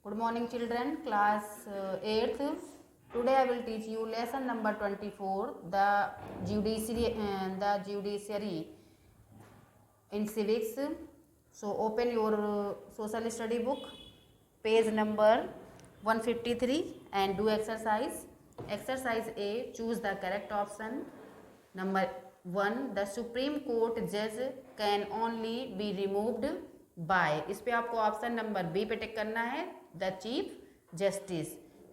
Good morning children, class 8th. Today I will teach you lesson number 24, the judiciary in civics. So open your social study book, page number 153 and do exercise. Exercise A, choose the correct option. Number 1, the Supreme Court judge can only be removed by, इस पे आपको option number B पे टिक करना है, the chief justice.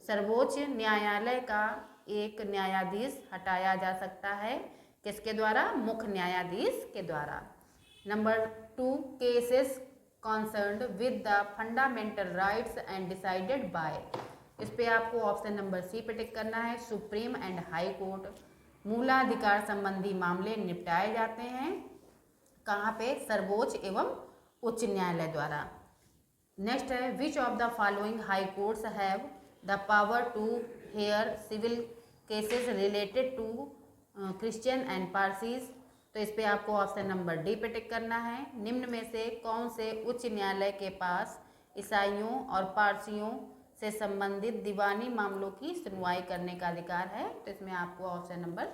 सर्वोच्च न्यायालय का एक न्यायाधीश हटाया जा सकता है, किसके द्वारा? मुख्य न्यायाधीश के द्वारा। Number 2, cases concerned with the fundamental rights and decided by, इस पे आपको ऑप्शन नंबर सी पे टिक करना है, सुप्रीम एंड हाई कोर्ट। मूलाधिकार संबंधी मामले निपटाए जाते हैं कहाँ पे? सर्वोच्च एवं उच्च न्यायालय द्वारा। नेक्स्ट है, which of the following high courts have the power to hear civil cases related to Christian and Parsis, तो इस पे आपको ऑप्शन नंबर डी पे टिक करना है। निम्न में से कौन से उच्च न्यायालय के पास ईसाइयों और पारसियों से संबंधित दीवानी मामलों की सुनवाई करने का अधिकार है, तो इसमें आपको ऑप्शन नंबर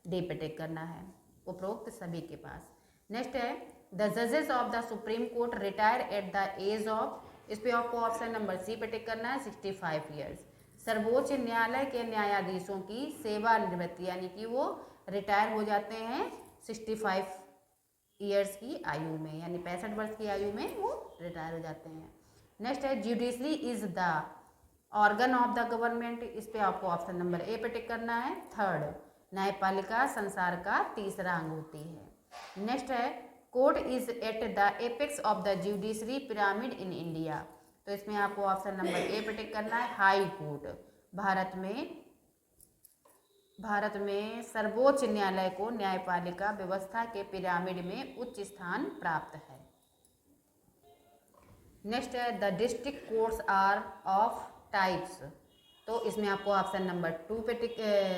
डी पे टिक करना है, उपरोक्त सभी के पास। नेक्स्ट है, द जजेस of the supreme Court retire at the age of, इस पे आपको ऑप्शन नंबर सी पे टिक करना है, 65 ईयर्स। सर्वोच्च न्यायालय के न्यायाधीशों की सेवानिवृत्ति यानी कि वो रिटायर हो जाते हैं 65 ईयर्स की आयु में, यानी 65 वर्ष की आयु में वो रिटायर हो जाते हैं। नेक्स्ट है, judiciary is the organ of the government, इस पे आपको ऑप्शन नंबर ए पे टिक करना है। थर्ड, न्यायपालिका संसार का तीसरा अंग होती है। नेक्स्ट है, court is at the apex of the judiciary pyramid in India, तो इसमें आपको ऑप्शन नंबर ए पे टिक करना है, हाई कोर्ट। भारत में सर्वोच्च न्यायालय को न्यायपालिका व्यवस्था के पिरामिड में उच्च स्थान प्राप्त है। नेक्स्ट है, the district courts are of types, तो इसमें आपको ऑप्शन नंबर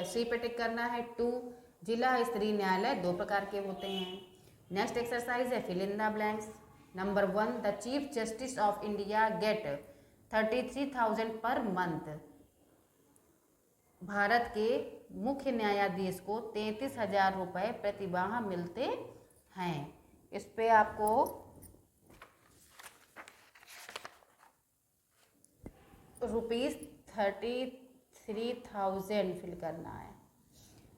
सी पे टिक करना है। 2, जिला स्तरीय न्यायालय 2 प्रकार के होते हैं। नेक्स्ट एक्सरसाइज है, fill in the blanks. Number 1, the chief justice of India get 33,000 per month, Bharat के मुख्य न्यायाधीश को 33,000 रुपये प्रतिमाह मिलते हैं, इस पे आपको ₹33,000 फिल करना है।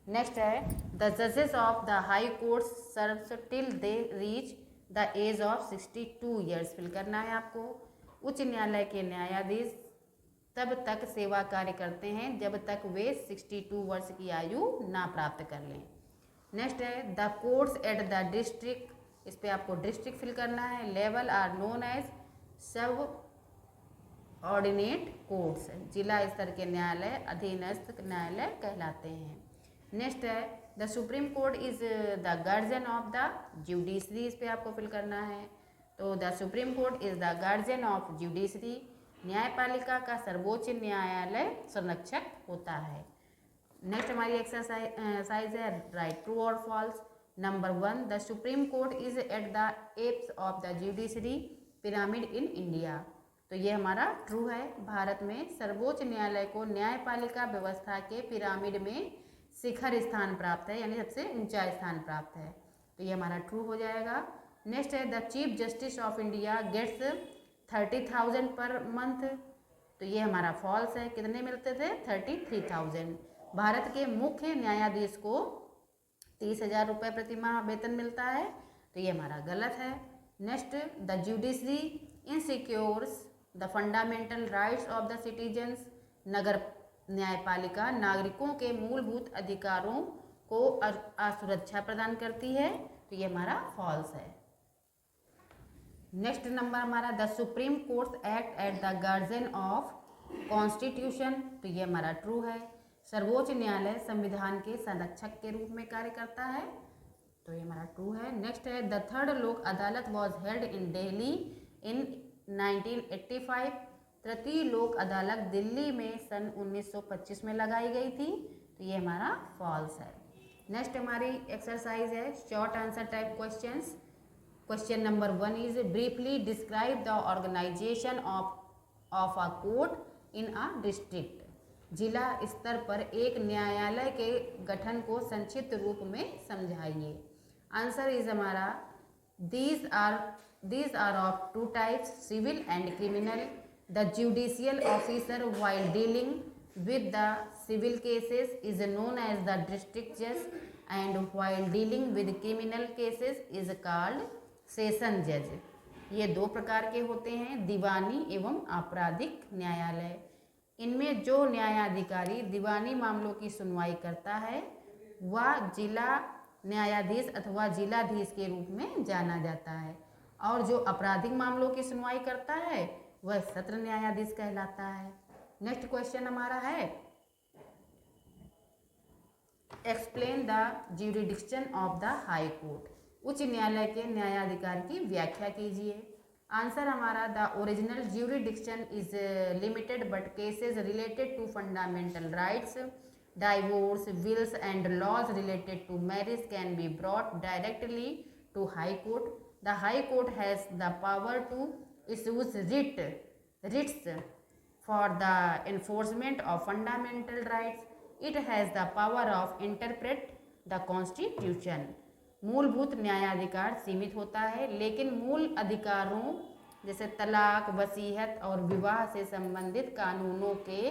नेक्स्ट है, द जजेस of the high court serves till they reach the age of 62 years, fill करना है आपको। उच्च न्यायालय के न्यायाधीश तब तक सेवा कार्य करते हैं जब तक वे 62 वर्ष की आयु ना प्राप्त कर लें। नेक्स्ट है, the courts at the district, इस पे आपको डिस्ट्रिक्ट फिल करना है, लेवल आर नोन एज सब ऑर्डिनेट कोर्ट्स, जिला स्तर के न्यायालय अधीनस्थ न्यायालय कहलाते हैं। नेक्स्ट है, the supreme court is the guardian of the judiciary, इस पे आपको फिल करना है, तो the supreme court is the guardian of judiciary, न्यायपालिका का सर्वोच्च न्यायालय संरक्षक होता है। नेक्स्ट हमारी एक्सरसाइज है, write true or false. Number 1, the supreme court is at the apex of the judiciary pyramid in India, तो ये हमारा ट्रू है। भारत में सर्वोच्च न्यायालय को न्यायपालिका व्यवस्था के पिरामिड में शिखर स्थान प्राप्त है, यानी सबसे ऊंचा स्थान प्राप्त है, तो ये हमारा ट्रू हो जाएगा। नेक्स्ट है, the chief justice of India gets 30,000 per month, तो ये हमारा फॉल्स है, कितने मिलते थे? 33,000। भारत के मुख्य न्यायाधीश को 30,000 रुपये प्रतिमाह वेतन मिलता है, तो ये हमारा गलत है। Next, the judiciary ensures the fundamental rights of the citizens, नगर न्यायपालिका नागरिकों के मूलभूत अधिकारों को असुरक्षा प्रदान करती है, तो ये हमारा फॉल्स है। नेक्स्ट नंबर हमारा, the supreme court act at the guardian of constitution, तो ये हमारा ट्रू है। सर्वोच्च न्यायालय संविधान के संरक्षक के रूप में कार्य करता है, तो ये हमारा ट्रू है। नेक्स्ट है, द थर्ड लोक Adalat was held in Delhi in 1985, तृतीय लोक अदालत दिल्ली में सन 1925 में लगाई गई थी, तो ये हमारा फॉल्स है। नेक्स्ट हमारी एक्सरसाइज है, short answer type questions. Question number 1 is briefly describe the organization of a court in a district. जिला स्तर पर एक न्यायालय के गठन को संक्षिप्त रूप में समझाइए। आंसर इज हमारा these are of two types, civil and criminal. The judicial officer while dealing with the civil cases is known as the district judge, and while dealing with criminal cases is called session judge। ये दो प्रकार के होते हैं, दीवानी एवं आपराधिक न्यायालय। इनमें जो न्यायाधिकारी दीवानी मामलों की सुनवाई करता है वह जिला न्यायाधीश अथवा जिलाधीश के रूप में जाना जाता है, और जो आपराधिक मामलों की सुनवाई करता है वह सत्र न्यायाधीश कहलाता है। नेक्स्ट क्वेश्चन हमारा है explain the jurisdiction of the high court. उच्च न्यायालय के न्यायाधिकार की व्याख्या कीजिए। आंसर हमारा the original jurisdiction is limited but cases related to fundamental rights, divorce, wills and laws related to marriage can be brought directly to high court. The high court has the power to issues writs for the enforcement of fundamental rights. It has the power of interpret the constitution। मूलभूत न्यायाधिकार सीमित होता है, लेकिन मूल अधिकारों जैसे तलाक, वसीयत और विवाह से संबंधित कानूनों के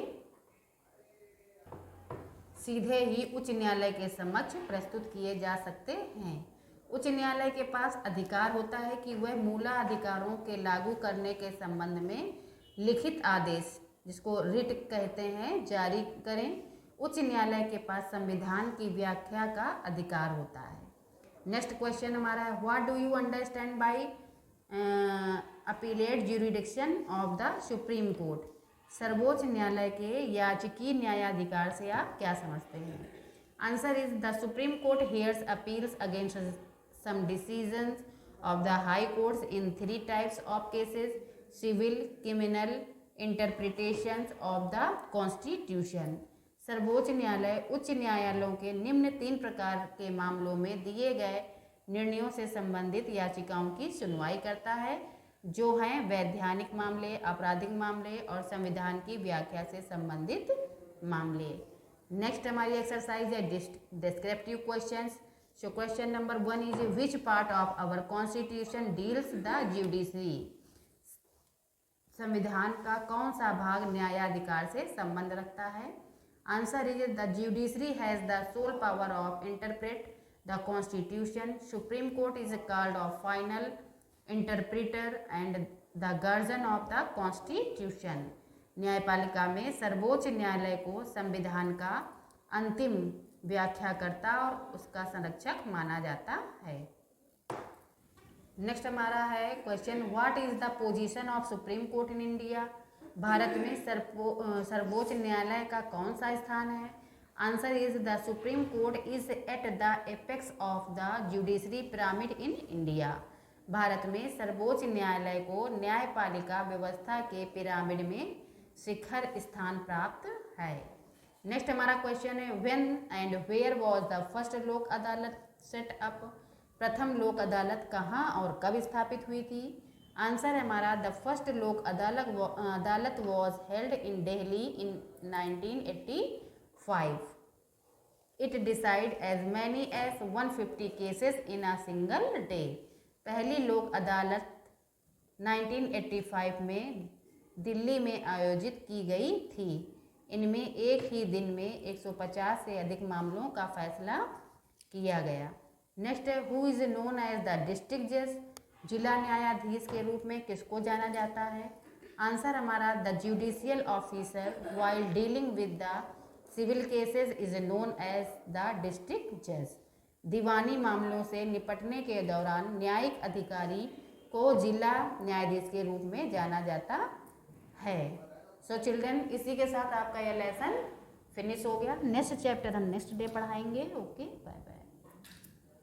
सीधे ही उच्च न्यायालय के समक्ष प्रस्तुत किए जा सकते हैं। उच्च न्यायालय के पास अधिकार होता है कि वह मूलाधिकारों के लागू करने के संबंध में लिखित आदेश, जिसको रिट कहते हैं, जारी करें। उच्च न्यायालय के पास संविधान की व्याख्या का अधिकार होता है। नेक्स्ट क्वेश्चन हमारा है what do you understand by appellate jurisdiction of the supreme court. सर्वोच्च न्यायालय के याचिकी न्यायाधिकार से आप क्या समझते हैं। Answer is the supreme court hears appeals against some decisions of the high courts in 3 types of cases, civil, criminal, interpretations of the constitution. सर्वोच्च न्यायालय उच्च न्यायालयों के निम्न 3 प्रकार के मामलों में दिए गए निर्णयों से संबंधित याचिकाओं की सुनवाई करता है, जो हैं वैधानिक मामले, आपराधिक मामले और संविधान की व्याख्या से संबंधित मामले। नेक्स्ट हमारी एक्सरसाइज है descriptive questions. So question number 1 is which part of our constitution deals the judiciary. संविधान का कौन सा भाग न्यायाधिकार से संबंध रखता है। Answer is the judiciary has the sole power of interpret the constitution. Supreme court is called of final interpreter and the guardian of the constitution. न्यायपालिका में सर्वोच्च न्यायालय को संविधान का अंतिम व्याख्याकर्ता और उसका संरक्षक माना जाता है। नेक्स्ट हमारा है question what is the position of supreme court in India. Bharat में सर्वोच्च न्यायालय का कौन सा स्थान है। Answer is the supreme court is at the apex of the judiciary pyramid in India. Bharat में सर्वोच्च न्यायालय को न्यायपालिका व्यवस्था के पिरामिड में शिखर स्थान प्राप्त है। नेक्स्ट हमारा क्वेश्चन है when and where was the first Lok Adalat set up. प्रथम लोक अदालत कहाँ और कब स्थापित हुई थी। आंसर हमारा the first Lok Adalat was held in Delhi in 1985। It decide as many as 150 cases in a single day. पहली लोक अदालत 1985 में दिल्ली में आयोजित की गई थी। इनमें एक ही दिन में 150 से अधिक मामलों का फैसला किया गया। नेक्स्ट है who is known as the district जज। जिला न्यायाधीश के रूप में किसको जाना जाता है। आंसर हमारा the judicial officer while dealing with the civil cases is known as the district जज। दीवानी मामलों से निपटने के दौरान न्यायिक अधिकारी को जिला न्यायाधीश के रूप में जाना जाता है। सो चिल्ड्रन, इसी के साथ आपका यह लेसन फिनिश हो गया। नेक्स्ट चैप्टर हम नेक्स्ट डे पढ़ाएंगे। Okay bye.